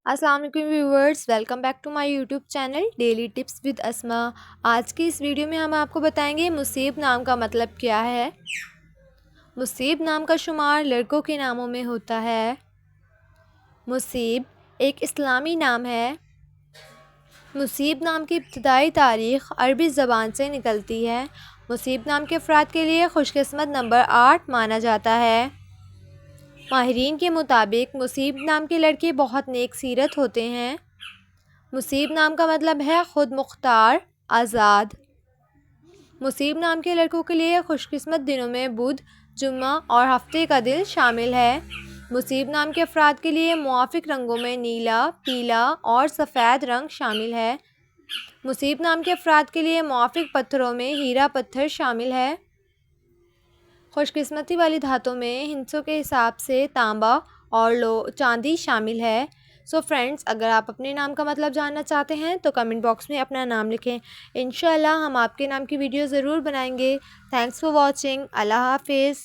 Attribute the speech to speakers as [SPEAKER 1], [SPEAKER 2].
[SPEAKER 1] अस्सलाम वालेकुम viewers, welcome back to my YouTube channel daily tips with Asma. आज की इस वीडियो में हम आपको बताएंगे मुसीब नाम का मतलब क्या है। मुसीब नाम का शुमार लड़कों के नामों में होता है। मुसीब एक इस्लामी नाम है। मुसीब नाम की इब्तिदाई तारीख़ अरबी ज़बान से निकलती है। मुसीब नाम के अफराद के लिए खुशकिस्मत नंबर 8 माना जाता है। माहिरीन के मुताबिक मुसीब नाम के लड़के बहुत नेक सीरत होते हैं। मुसीब नाम का मतलब है खुद मुख्तार, आज़ाद। मुसीब नाम के लड़कों के लिए खुशकिस्मत दिनों में बुध, जुम्मा और हफ्ते का दिन शामिल है। मुसीब नाम के अफराद के लिए मुआफिक रंगों में नीला, पीला और सफ़ेद रंग शामिल है। मुसीब नाम के अफराद के लिए मुआफिक पत्थरों में हीरा पत्थर शामिल है। खुशकिस्मती वाली धातों में हिंसों के हिसाब से तांबा और चांदी शामिल है। सो फ्रेंड्स, अगर आप अपने नाम का मतलब जानना चाहते हैं तो कमेंट बॉक्स में अपना नाम लिखें। इंशाल्लाह हम आपके नाम की वीडियो ज़रूर बनाएंगे। Thanks for watching. अल्लाह हाफिज़।